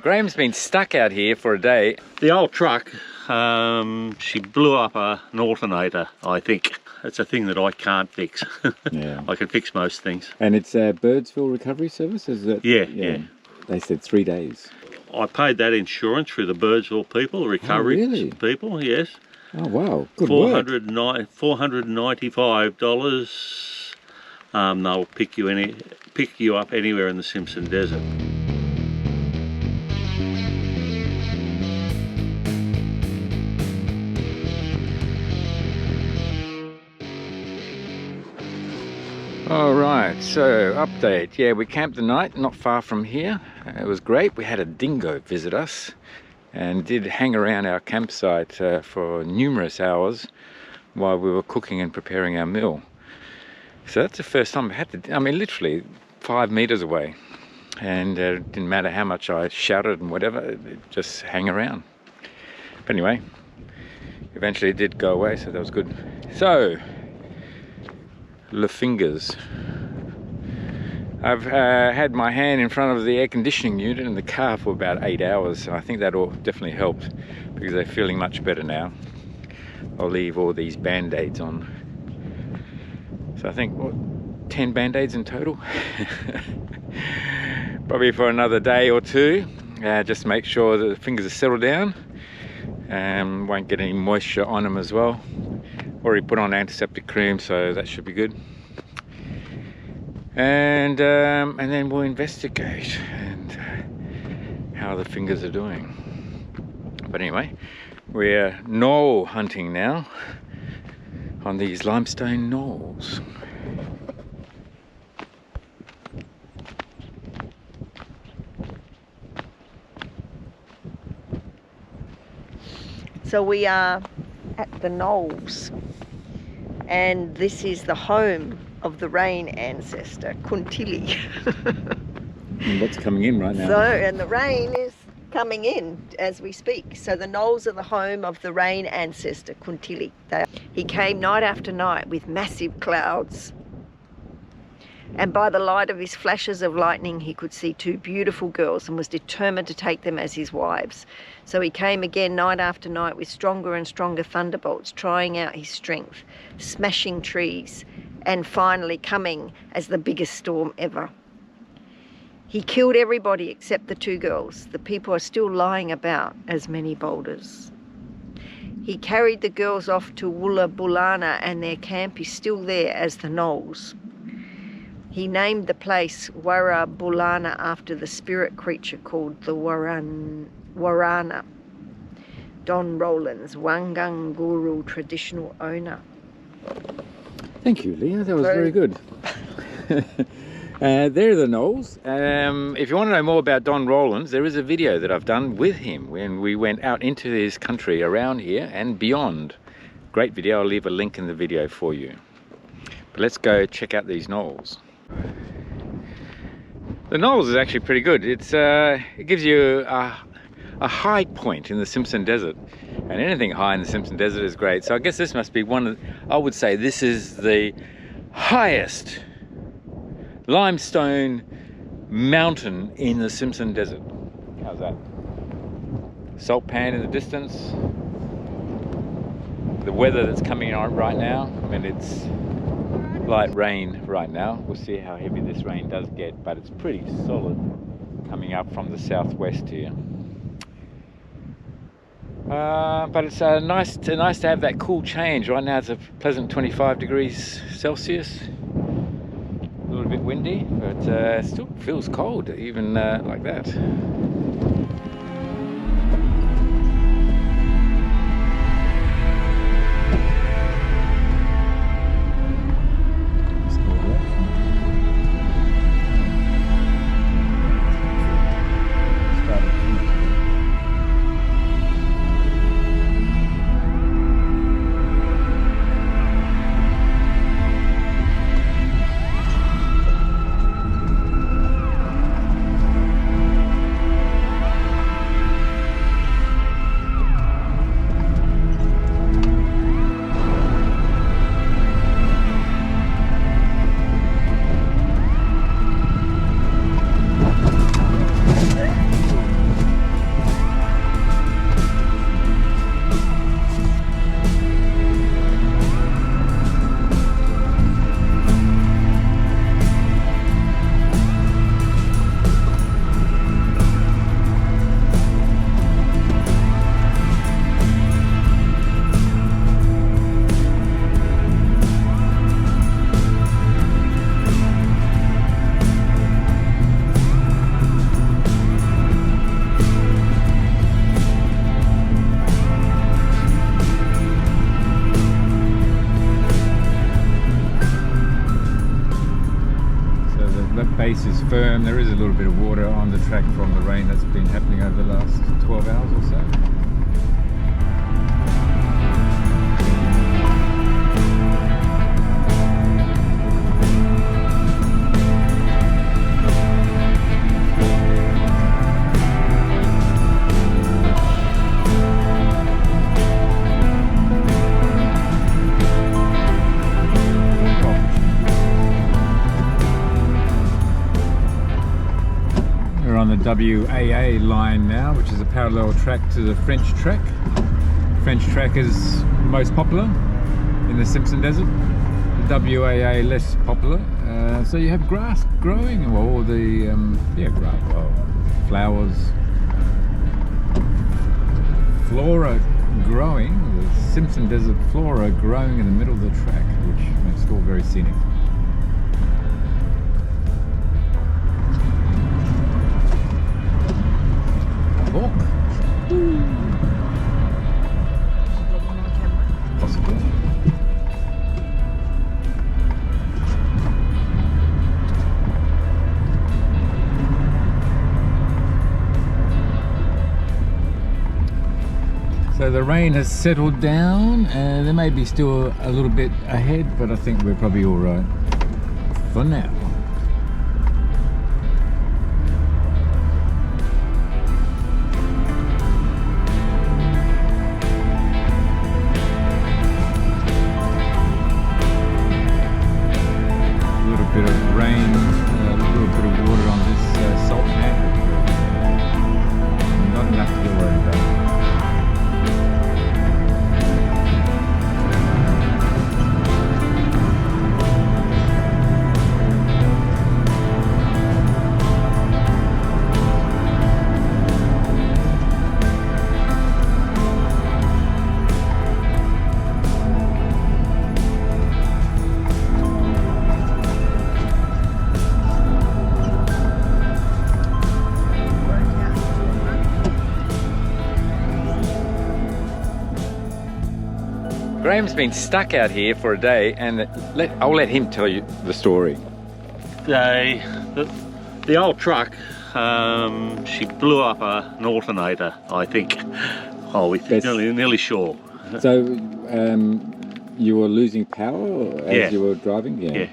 Graham's been stuck out here for a day. The old truck, she blew up an alternator, I think. It's a thing that I can't fix. Yeah. I can fix most things. And it's Birdsville Recovery Service, is it? Yeah. They said 3 days. I paid that insurance through the Birdsville people, the recovery people, yes. Oh wow, good work. $495. They'll pick you up anywhere in the Simpson Desert. Alright, so update. Yeah, we camped the night not far from here. It was great. We had a dingo visit us and did hang around our campsite for numerous hours while we were cooking and preparing our meal. So that's the first time I had to, literally 5 meters away. And it didn't matter how much I shouted and whatever, just hang around. But anyway, eventually it did go away, so that was good. So, Le Fingers. I've had my hand in front of the air conditioning unit in the car for about 8 hours, so I think that all definitely helped because they're feeling much better now. I'll leave all these band-aids on. So I think, what, 10 band-aids in total? Probably for another day or two. Just make sure that the fingers are settled down. Won't get any moisture on them as well. Already put on antiseptic cream, so that should be good. And then we'll investigate and how the fingers are doing. But anyway, we're knoll hunting now on these limestone knolls. So we are at the knolls, and this is the home of the rain ancestor, Kuntilli. And what's coming in right now? And the rain is coming in as we speak. So the knolls are the home of the rain ancestor, Kuntilli. He came night after night with massive clouds. And by the light of his flashes of lightning, he could see 2 beautiful girls and was determined to take them as his wives. So he came again night after night with stronger and stronger thunderbolts, trying out his strength, smashing trees, and finally coming as the biggest storm ever. He killed everybody except the 2 girls. The people are still lying about as many boulders. He carried the girls off to Wulla Bulana, and their camp is still there as the knolls. He named the place Warra Bulana after the spirit creature called the Warana, Don Rowland's Wangang Guru traditional owner. Thank you, Leah. That was very good. There are the knolls. If you want to know more about Don Rowlands, there is a video that I've done with him when we went out into his country around here and beyond. Great video. I'll leave a link in the video for you. But let's go check out these knolls. The knolls is actually pretty good. It gives you a high point in the Simpson Desert, and anything high in the Simpson Desert is great. So I guess this must be one of, I would say this is the highest limestone mountain in the Simpson Desert. How's that? Salt pan in the distance. The weather that's coming on right now, it's light rain right now. We'll see how heavy this rain does get, but it's pretty solid coming up from the southwest here. But it's nice to have that cool change. Right now it's a pleasant 25 degrees Celsius. A little bit windy, but it still feels cold even like that. base is firm. There is a little bit of water on the track from the rain that's been happening over the last 12 hours or so. On the WAA line now, which is a parallel track to the French track. French track is most popular in the Simpson Desert. The WAA less popular. So you have grass growing, or the grass, well, flowers, flora growing. The Simpson Desert flora growing in the middle of the track, which makes it all very scenic. Possibly. So the rain has settled down, and there may be still a little bit ahead, but I think we're probably all right for now. Bit of rain, a little bit of water on this salt pan, but not enough to be worried about. Graham's been stuck out here for a day, and I'll let him tell you the story. The old truck, she blew up an alternator, I think. Oh, we're nearly sure. So you were losing power as you were driving? Yeah.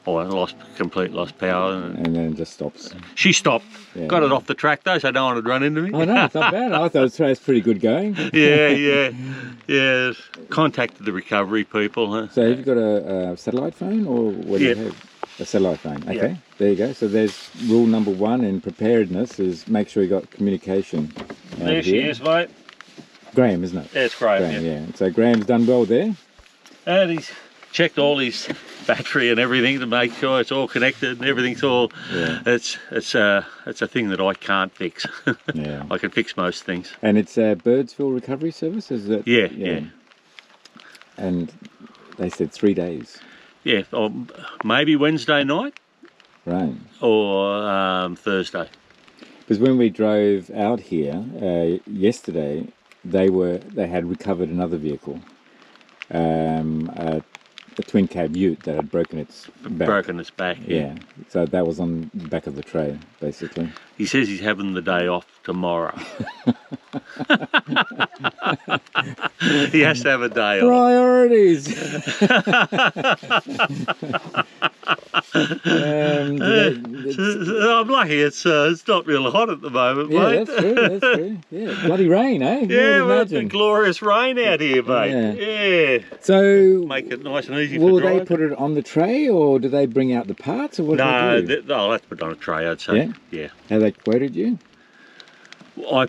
Oh, I lost power. And then it just stops. She stopped. Yeah. Got it off the track though, so no one would run into me. Oh no, it's not bad. I thought it was pretty good going. Yeah. Contacted the recovery people. Huh? So have you got a satellite phone, or what do you have? A satellite phone. Okay, yeah. There you go. So there's rule number 1 in preparedness is make sure you got communication. There she is, mate. Graham, isn't it? Yeah, it's Graham. Yeah. So Graham's done well there. And he's checked all his battery and everything to make sure it's all connected and everything's all. Yeah. It's a thing that I can't fix. Yeah. I can fix most things. And it's Birdsville Recovery Service, is it? Yeah. And they said 3 days. Yeah, or maybe Wednesday night. Right. Or Thursday. Because when we drove out here yesterday, they had recovered another vehicle, a twin cab ute that had broken its back. Yeah. So that was on the back of the tray, basically. He says he's having the day off tomorrow. He has to have a day off. Priorities. I'm lucky it's not real hot at the moment, mate. That's true. Yeah, bloody rain, eh? Yeah, well, it's been glorious rain out here, mate. Yeah. So make it nice and easy. Will they put it on the tray, or do they bring out the parts, or what? No, do they do? They'll have to put it on a tray, I'd say. Yeah. Have they quoted you? I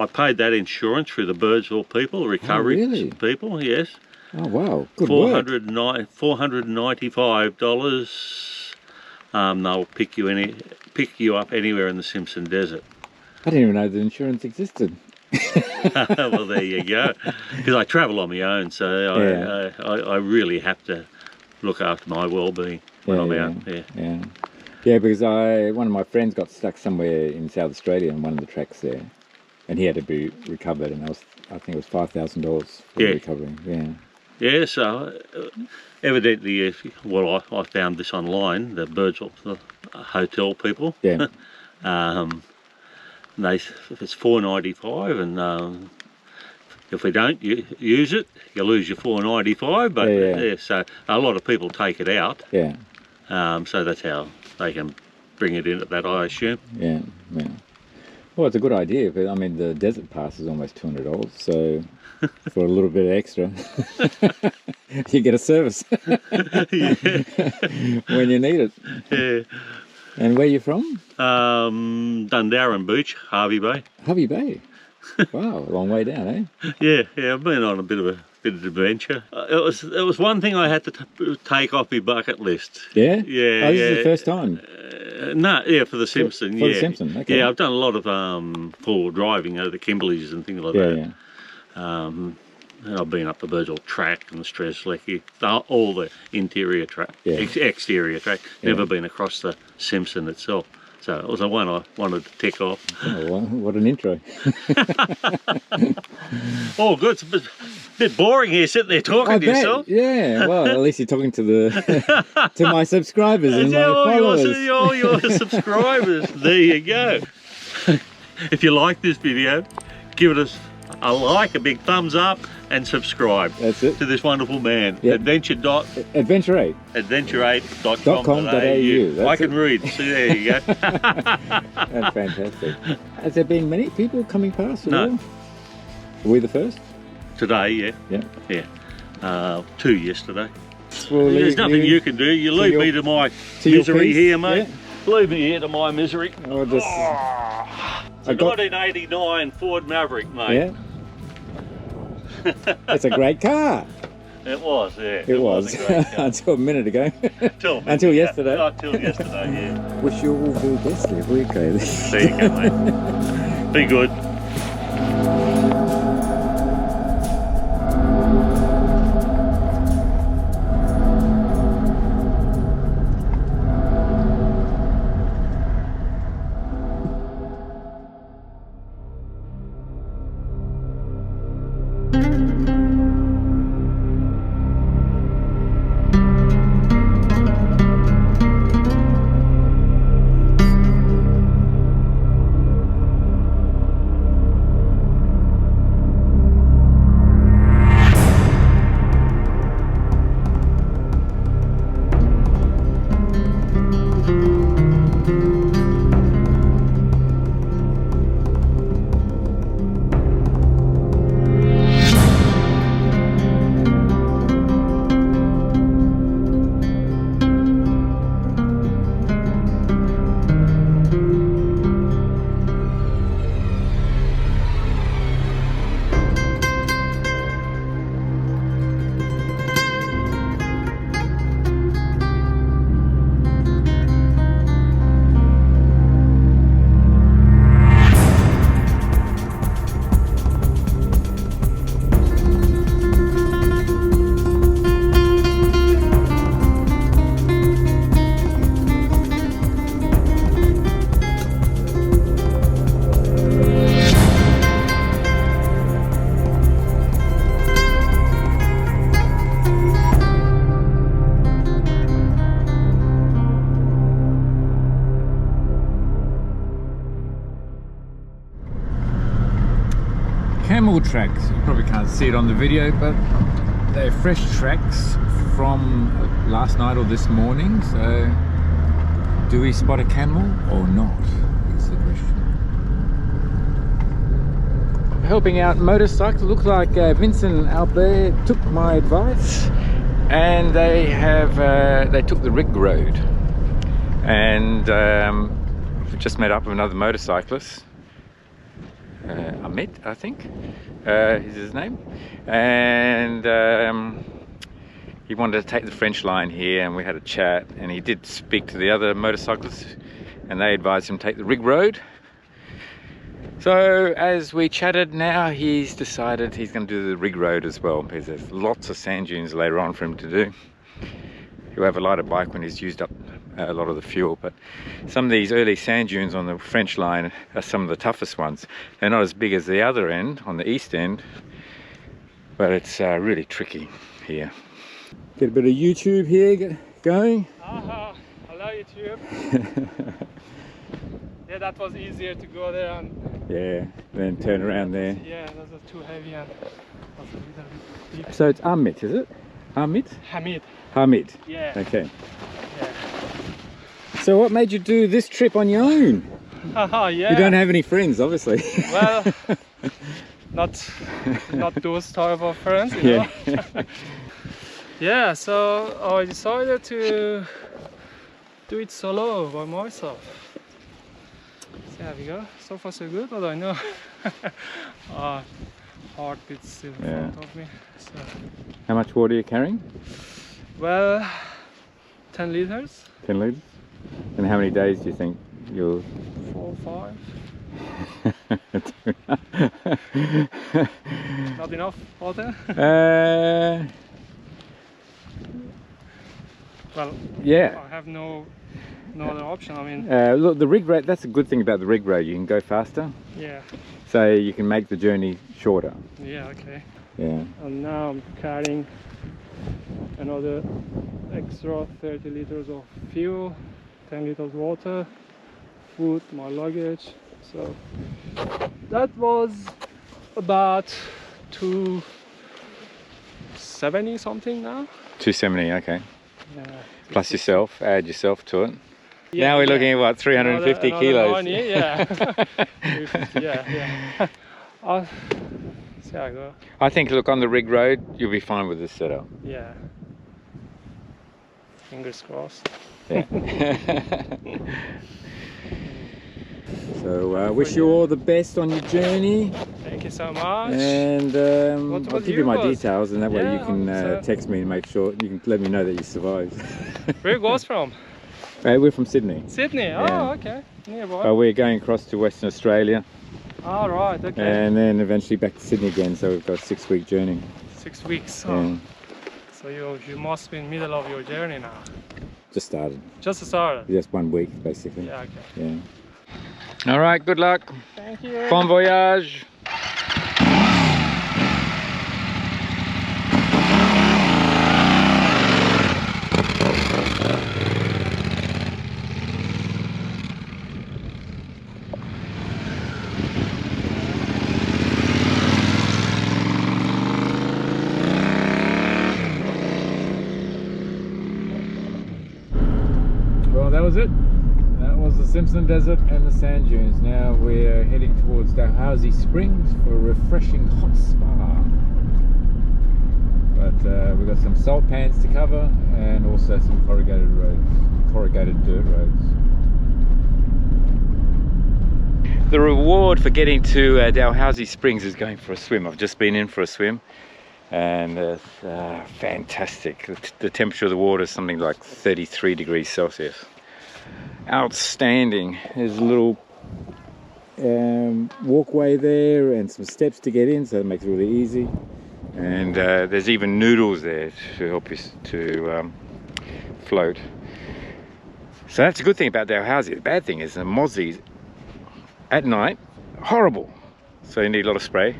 paid that insurance through the Birdsville people, the recovery people. Yes. Oh wow, good work. $495. They'll pick you up anywhere in the Simpson Desert. I didn't even know the insurance existed. Well, there you go. Because I travel on my own, so I really have to look after my well-being when I'm out there. Yeah, because one of my friends got stuck somewhere in South Australia on one of the tracks there, and he had to be recovered, and I think it was $5,000 for recovery. Yeah. Yeah, so evidently, well, I found this online, the birds off the hotel people. Yeah. If it's $4.95, and if we don't use it, you lose your $4.95. But yeah, so a lot of people take it out. Yeah. So that's how they can bring it in at that, I assume. Yeah. Yeah. Well, it's a good idea, but I mean, the desert pass is almost $200, so for a little bit extra, you get a service when you need it. Yeah. And where are you from? Dundarren Beach, Harvey Bay. Harvey Bay. Wow, a long way down, eh? Yeah, I've been on a bit of adventure. It was one thing I had to take off my bucket list. Yeah? Yeah. Oh, this is the first time? No, yeah, for the Simpson. For the Simpson, okay. Yeah, I've done a lot of full driving over the Kimberleys and things like that. Yeah. And I've been up the Virgil track and the Strzelecki, all the interior track, exterior track. Never been across the Simpson itself. So it was the one I wanted to tick off. Oh, well, what an intro. Oh, good. It's a bit boring here sitting there talking to yourself. Yeah, well, at least you're talking to the to my subscribers and my followers. All your subscribers. There you go. If you like this video, give it a like, a big thumbs up, and subscribe. That's it. To this wonderful man. Yep. Adventure8.com.au. I can read. So there you go. That's fantastic. Has there been many people coming past? No. Were we the first? Today, yeah. Yeah. Yeah. 2 yesterday. Well, there's nothing you can do. You leave me to my misery here, mate. Yeah. Leave me here to my misery. Oh, just, it's a 1989 Ford Maverick, mate. Yeah. That's a great car. It was, yeah. It was. Until a minute ago. Until yesterday. Until yesterday, yeah. Wish you all the best there. Okay. There you go, mate. Be good. Camel tracks. You probably can't see it on the video, but they're fresh tracks from last night or this morning. So do we spot a camel or not is the question. Helping out motorcycles. Looks like Vincent out there took my advice and they took the rig road, and we've just met up with another motorcyclist. Amit, I think, is his name, and he wanted to take the French line here, and we had a chat, and he did speak to the other motorcyclists, and they advised him to take the rig road. So as we chatted, now he's decided he's going to do the rig road as well, because there's lots of sand dunes later on for him to do. He'll have a lighter bike when he's used up a lot of the fuel, but some of these early sand dunes on the French line are some of the toughest ones. They're not as big as the other end on the east end, but it's really tricky. here. Get a bit of YouTube here going. Hello YouTube. Yeah, that was easier to go there and yeah, then turn around there. Yeah, that was too heavy and was a little bit deep. So it's Amit, is it? Amit? Hamid. Hamid. Yeah. Okay. Yeah. So what made you do this trip on your own? Yeah. You don't have any friends, obviously. Well, not those type of friends, you know. Yeah, so I decided to do it solo by myself. So there we go. So far so good, but I know heartbeat's still in front of me. So. How much water are you carrying? Well, 10 liters. 10 litres? And how many days do you think you'll... 4 or 5. Not enough water? Well, yeah. I have no other option. I mean, look, the rig road, that's a good thing about the rig road. You can go faster. Yeah. So you can make the journey shorter. Yeah, okay. Yeah. And now I'm carrying another extra 30 liters of fuel, 10 liters water, food, my luggage. So that was about 270 something now. 270, okay. Yeah. Plus yourself, add yourself to it. Yeah, now we're looking at what, 350 another kilos? 90, yeah. 350, yeah. I'll see how I go. I think, look, on the rig road, you'll be fine with this setup. Yeah. Fingers crossed. Yeah. So wish you all the best on your journey. Thank you so much. And I'll give you my details, and that way you can text me and make sure you can let me know that you survived. Where you guys from? We're from Sydney. Sydney. Yeah. Oh, okay. Nearby. We're going across to Western Australia. Oh, right. Okay. And then eventually back to Sydney again. So we've got a 6-week journey. 6 weeks. Yeah. Oh. So you must be in the middle of your journey now. Just started. Just started. Just 1 week, basically. Yeah. Okay. Yeah. All right. Good luck. Thank you. Bon voyage. Well, that was it. That was the Simpson Desert and the sand dunes. Now we're heading towards Dalhousie Springs for a refreshing hot spa. But we've got some salt pans to cover and also some corrugated dirt roads. The reward for getting to Dalhousie Springs is going for a swim. I've just been in for a swim, and it's fantastic. The temperature of the water is something like 33 degrees Celsius. Outstanding. There's a little walkway there and some steps to get in, so it makes it really easy. And there's even noodles there to help you to float. So that's a good thing about Dalhousie. The bad thing is the mozzies at night, horrible. So you need a lot of spray.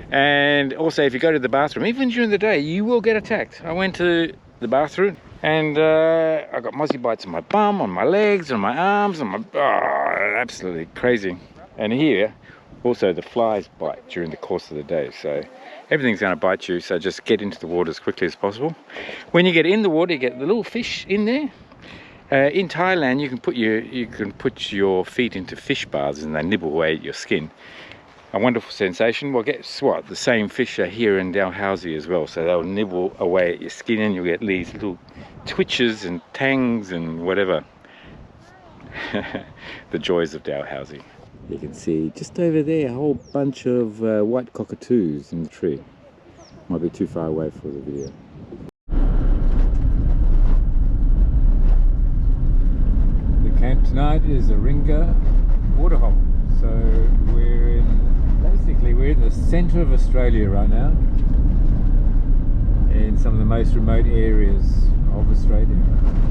And also if you go to the bathroom, even during the day, you will get attacked. I went to the bathroom and I got mozzie bites on my bum, on my legs, on my arms, on my... Oh, absolutely crazy. And here, also the flies bite during the course of the day. So everything's going to bite you, so just get into the water as quickly as possible. When you get in the water, you get the little fish in there. In Thailand, you can put your feet into fish baths and they nibble away at your skin. A wonderful sensation. Well, guess what? The same fish are here in Dalhousie as well. So they'll nibble away at your skin and you'll get these little twitches and tangs and whatever. The joys of Dalhousie. You can see just over there a whole bunch of white cockatoos in the tree. Might be too far away for the video. The camp tonight is a Ringa waterhole. So we're in the centre of Australia right now, in some of the most remote areas of Australia.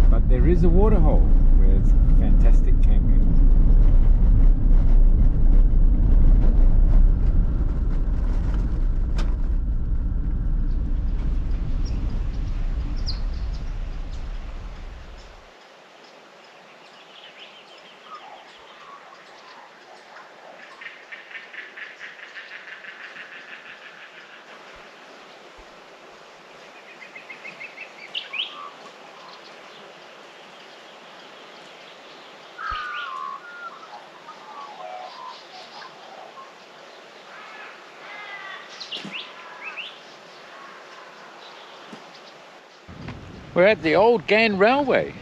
But there is a waterhole where it's fantastic camping. We're at the old Ghan Railway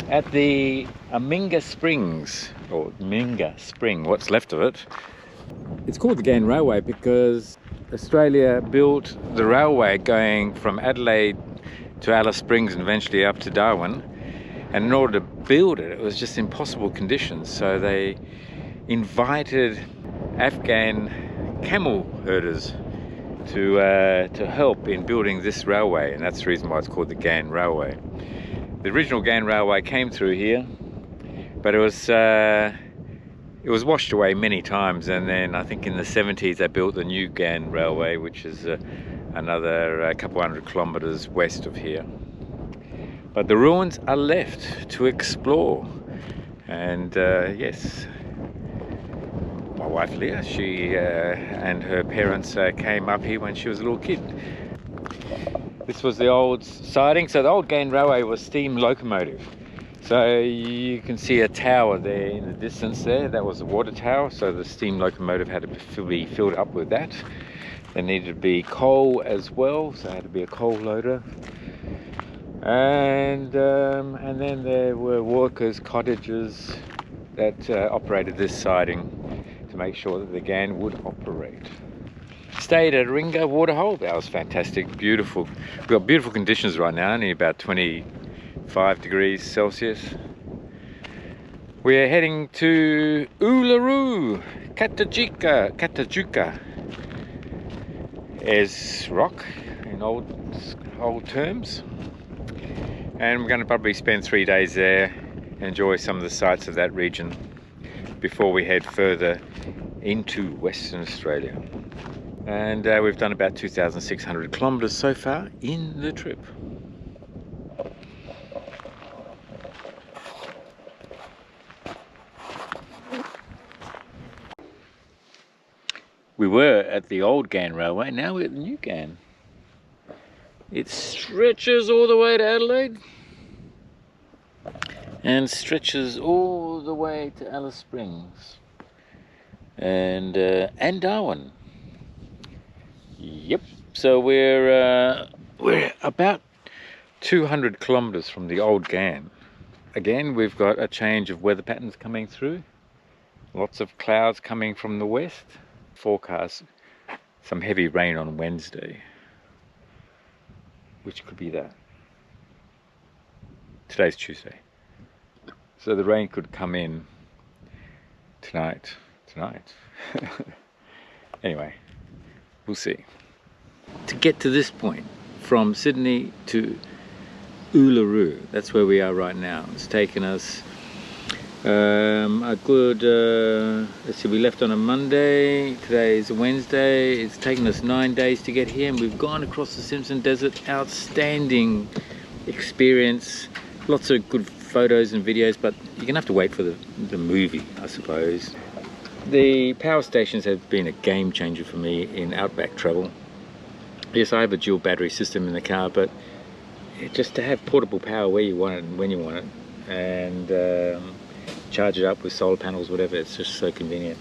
at the Minga Springs, or Minga Spring, what's left of it. It's called the Ghan Railway because Australia built the railway going from Adelaide to Alice Springs and eventually up to Darwin. And in order to build it, it was just impossible conditions. So they invited Afghan camel herders to help in building this railway, and that's the reason why it's called the Ghan Railway. The original Ghan Railway came through here, but it was washed away many times, and then I think in the 70s they built the new Ghan Railway, which is another couple hundred kilometers west of here. But the ruins are left to explore, and yes, my wife Leah, she and her parents came up here when she was a little kid. This was the old siding. So the old Ghan Railway was steam locomotive. So you can see a tower there in the distance there. That was the water tower. So the steam locomotive had to be filled up with that. There needed to be coal as well, so it had to be a coal loader. And then there were workers' cottages that operated this siding to make sure that the Ghan would operate. Stayed at Ringa Waterhole. That was fantastic, beautiful. We've got beautiful conditions right now, only about 25 degrees Celsius. We're heading to Uluru, Katajuka as rock in old terms. And we're going to probably spend 3 days there, enjoy some of the sights of that region before we head further into Western Australia. And we've done about 2,600 kilometers so far in the trip. We were at the old Ghan Railway, now we're at the new Ghan. It stretches all the way to Adelaide and stretches all the way to Alice Springs and Darwin. Yep. So we're about 200 kilometers from the old Ghan. Again, we've got a change of weather patterns coming through. Lots of clouds coming from the west. Forecast some heavy rain on Wednesday, which could be that. Today's Tuesday. So the rain could come in tonight. Anyway, we'll see. To get to this point, from Sydney to Uluru, that's where we are right now. It's taken us a good, let's see, we left on a Monday, today is a Wednesday. It's taken us 9 days to get here, and we've gone across the Simpson Desert. Outstanding experience, lots of good photos and videos, but you're gonna have to wait for the movie, I suppose. The power stations have been a game changer for me in outback travel. Yes, I have a dual battery system in the car, but just to have portable power where you want it and when you want it, and charge it up with solar panels, whatever, it's just so convenient.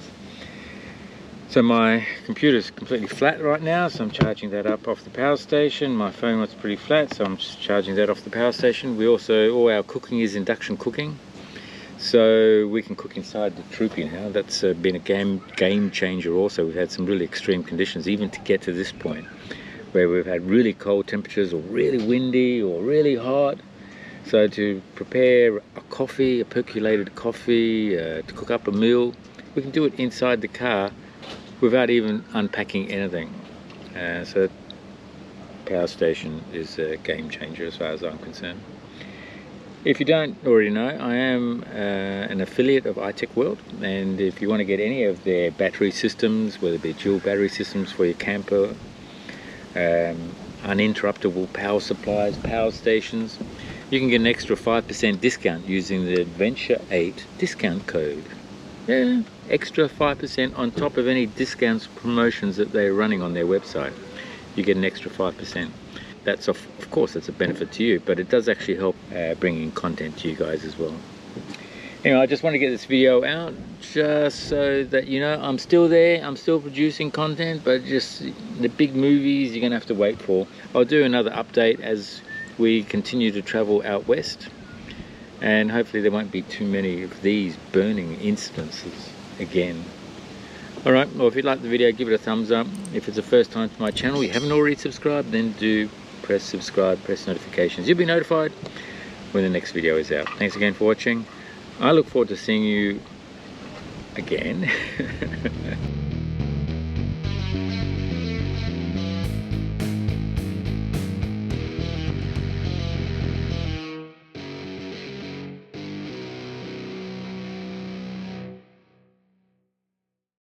So my computer's completely flat right now, so I'm charging that up off the power station. My phone was pretty flat, so I'm just charging that off the power station. We also, all our cooking is induction cooking, so we can cook inside the troopy now. That's been a game changer also. We've had some really extreme conditions even to get to this point, where we've had really cold temperatures or really windy or really hot. So to prepare a coffee, a percolated coffee, to cook up a meal, we can do it inside the car without even unpacking anything. So power station is a game changer as far as I'm concerned. If you don't already know, I am an affiliate of iTECHWORLD, and if you want to get any of their battery systems, whether it be dual battery systems for your camper, uninterruptible power supplies, power stations, you can get an extra 5% discount using the Adventure 8 discount code. Yeah, extra 5% on top of any discounts promotions that they're running on their website. You get an extra 5%. That's of course that's a benefit to you, but it does actually help bringing content to you guys as well. Anyway, I just want to get this video out just so that you know I'm still there, I'm still producing content, but just the big movies you're gonna have to wait for. I'll do another update as we continue to travel out west, and hopefully there won't be too many of these burning incidences again. Alright, well, if you liked the video, give it a thumbs up. If it's the first time to my channel, you haven't already subscribed, then do press subscribe, press notifications. You'll be notified when the next video is out. Thanks again for watching. I look forward to seeing you again.